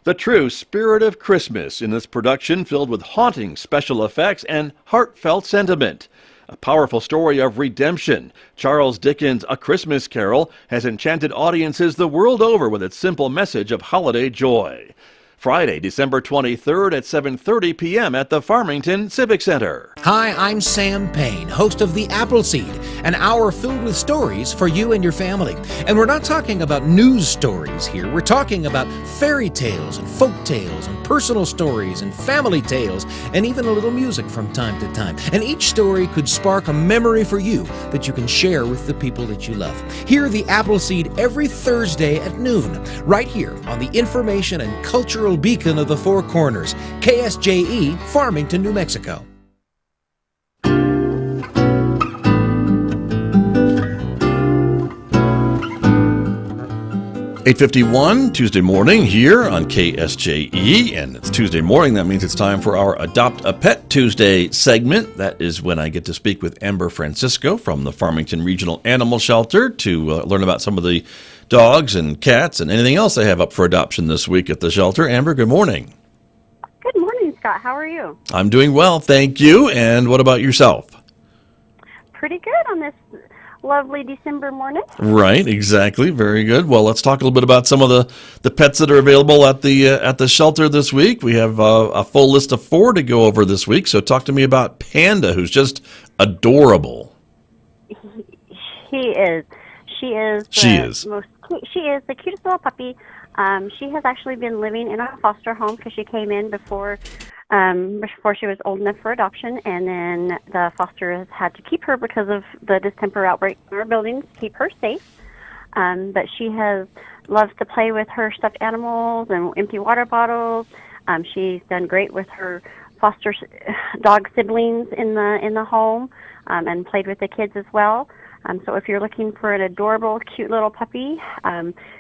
The true spirit of Christmas in this production, filled with haunting special effects and heartfelt sentiment. A powerful story of redemption. Charles Dickens' A Christmas Carol has enchanted audiences the world over with its simple message of holiday joy. Friday, December 23rd at 7:30 p.m. at the Farmington Civic Center. Hi, I'm Sam Payne, host of The Appleseed, an hour filled with stories for you and your family. And we're not talking about news stories here. We're talking about fairy tales and folk tales and personal stories and family tales and even a little music from time to time. And each story could spark a memory for you that you can share with the people that you love. Hear The Appleseed every Thursday at noon, right here on the information and cultural beacon of the Four Corners, KSJE, Farmington, New Mexico. 8:51 Tuesday morning here on KSJE, and it's Tuesday morning. That means it's time for our Adopt a Pet Tuesday segment. That is when I get to speak with Amber Francisco from the Farmington Regional Animal Shelter to learn about some of the dogs and cats and anything else they have up for adoption this week at the shelter. Amber, good morning. Good morning, Scott. How are you? I'm doing well, thank you. And what about yourself? Pretty good on this lovely December morning. Right, exactly. Very good. Well, let's talk a little bit about some of the pets that are available at the shelter this week. We have a full list of 4 to go over this week. So talk to me about Panda, who's just adorable. She is. She is the cutest little puppy. She has actually been living in a foster home because she came in before she was old enough for adoption, and then the fosters had to keep her because of the distemper outbreak in our buildings to keep her safe. But she loves to play with her stuffed animals and empty water bottles. She's done great with her foster dog siblings in the home, and played with the kids as well. So if you're looking for an adorable, cute little puppy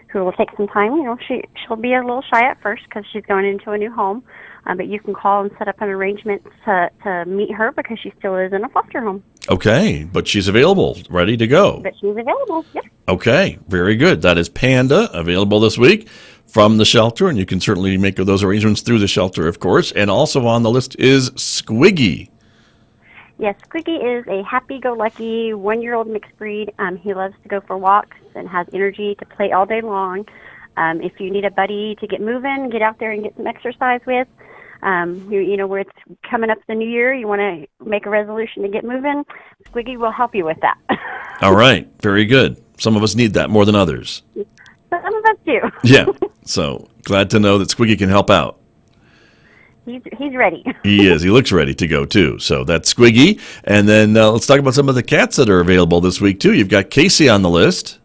who will take some time, she'll be a little shy at first because she's going into a new home. But you can call and set up an arrangement to meet her because she still is in a foster home. Okay, but she's available, ready to go. But she's available, yep. Okay, very good. That is Panda, available this week from the shelter, and you can certainly make those arrangements through the shelter, of course. And also on the list is Squiggy. Yes, Squiggy is a happy-go-lucky 1-year-old mixed breed. He loves to go for walks and has energy to play all day long. If you need a buddy to get moving, get out there and get some exercise with, where it's coming up the new year, you want to make a resolution to get moving, Squiggy will help you with that. All right, very good. Some of us need that more than others. Some of us do. Yeah, so glad to know that Squiggy can help out. He's ready. He is. He looks ready to go, too. So that's Squiggy. And then let's talk about some of the cats that are available this week, too. You've got Kasey on the list.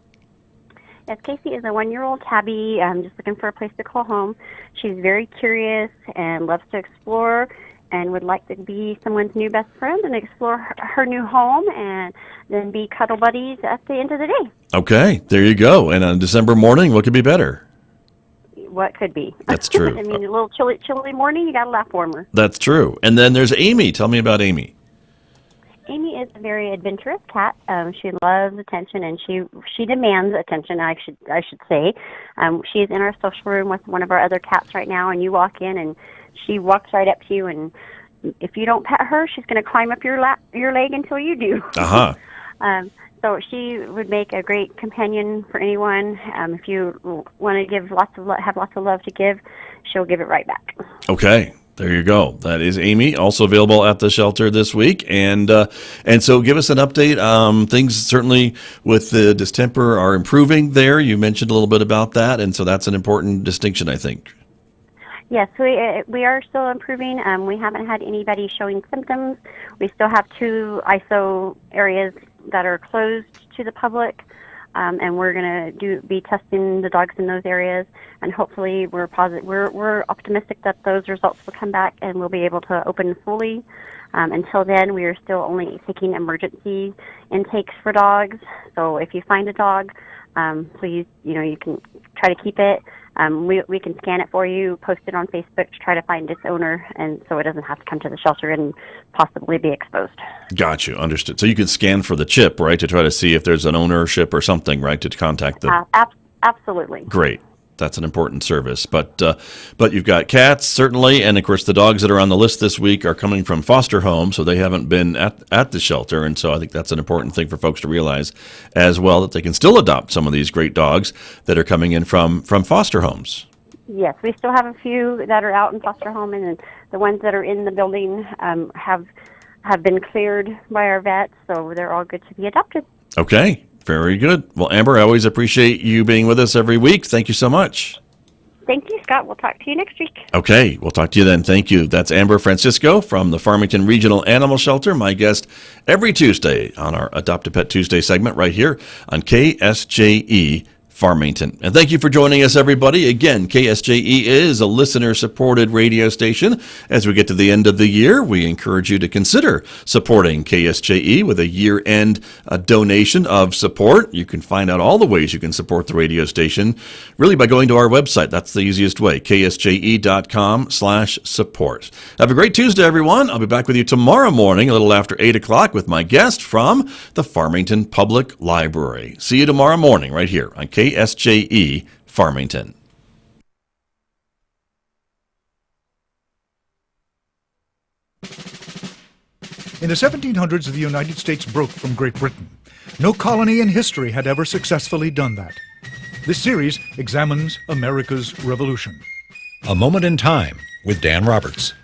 Yes, Kasey is a 1-year-old tabby, just looking for a place to call home. She's very curious and loves to explore and would like to be someone's new best friend and explore her new home and then be cuddle buddies at the end of the day. Okay, there you go. And on December morning, what could be better? What could be? That's true. I mean, a little chilly morning, you got a lap warmer. That's true. And then there's Amy. Tell me about Amy. Amy is a very adventurous cat. She loves attention, and she demands attention. I should say. She's in our social room with one of our other cats right now, and you walk in, and she walks right up to you, and if you don't pet her, she's going to climb up your leg until you do. Uh-huh. So she would make a great companion for anyone. If you want to give have lots of love to give, she'll give it right back. Okay, there you go. That is Amy, also available at the shelter this week. And so give us an update. Things certainly with the distemper are improving there. You mentioned a little bit about that, and so that's an important distinction, I think. Yes, we are still improving. We haven't had anybody showing symptoms. We still have 2 ISO areas that are closed to the public, and we're going to be testing the dogs in those areas, and hopefully we're optimistic that those results will come back and we'll be able to open fully. Until then, we are still only taking emergency intakes for dogs. So if you find a dog, please, you can try to keep it. We can scan it for you, post it on Facebook to try to find its owner, and so it doesn't have to come to the shelter and possibly be exposed. Got you. Understood. So you can scan for the chip, right, to try to see if there's an ownership or something, right, to contact them? Absolutely. Great. That's an important service. But you've got cats, certainly, and of course the dogs that are on the list this week are coming from foster homes, so they haven't been at the shelter. And so I think that's an important thing for folks to realize as well, that they can still adopt some of these great dogs that are coming in from foster homes. Yes, we still have a few that are out in foster home, and the ones that are in the building have been cleared by our vets, so they're all good to be adopted. Okay, very good. Well, Amber, I always appreciate you being with us every week. Thank you so much. Thank you, Scott. We'll talk to you next week. Okay, we'll talk to you then. Thank you. That's Amber Francisco from the Farmington Regional Animal Shelter, my guest every Tuesday on our Adopt a Pet Tuesday segment right here on KSJE Farmington. And thank you for joining us, everybody. Again, KSJE is a listener-supported radio station. As we get to the end of the year, we encourage you to consider supporting KSJE with a year-end donation of support. You can find out all the ways you can support the radio station really by going to our website. That's the easiest way, ksje.com/support. Have a great Tuesday, everyone. I'll be back with you tomorrow morning, a little after 8 o'clock, with my guest from the Farmington Public Library. See you tomorrow morning right here on KSJE Farmington. In the 1700s, the United States broke from Great Britain. No colony in history had ever successfully done that. This series examines America's Revolution. A Moment in Time with Dan Roberts.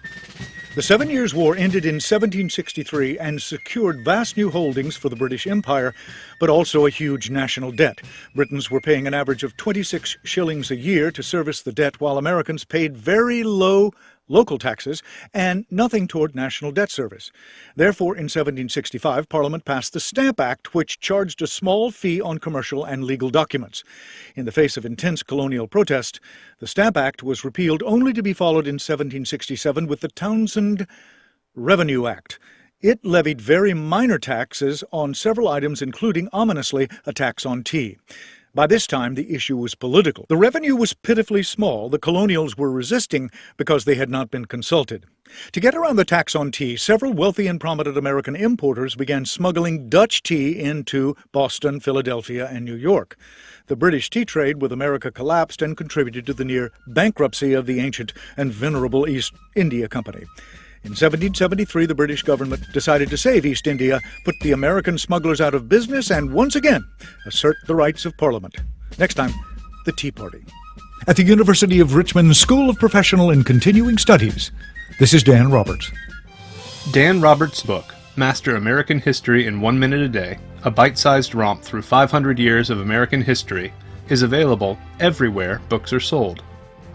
The 7 Years' War ended in 1763 and secured vast new holdings for the British Empire, but also a huge national debt. Britons were paying an average of 26 shillings a year to service the debt, while Americans paid very low local taxes and nothing toward national debt service. Therefore, in 1765, Parliament passed the Stamp Act, which charged a small fee on commercial and legal documents. In the face of intense colonial protest, the Stamp Act was repealed, only to be followed in 1767 with the Townshend Revenue Act. It levied very minor taxes on several items, including, ominously, a tax on tea. By this time, the issue was political. The revenue was pitifully small. The colonials were resisting because they had not been consulted. To get around the tax on tea, several wealthy and prominent American importers began smuggling Dutch tea into Boston, Philadelphia, and New York. The British tea trade with America collapsed and contributed to the near bankruptcy of the ancient and venerable East India Company. In 1773, the British government decided to save East India, put the American smugglers out of business, and once again assert the rights of Parliament. Next time, the Tea Party. At the University of Richmond School of Professional and Continuing Studies, this is Dan Roberts. Dan Roberts' book, Master American History in 1 Minute a Day, a bite-sized romp through 500 years of American history, is available everywhere books are sold.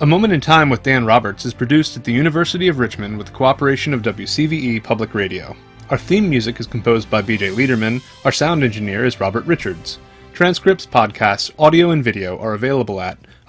A Moment in Time with Dan Roberts is produced at the University of Richmond with the cooperation of WCVE Public Radio. Our theme music is composed by BJ Liederman. Our sound engineer is Robert Richards. Transcripts, podcasts, audio, and video are available at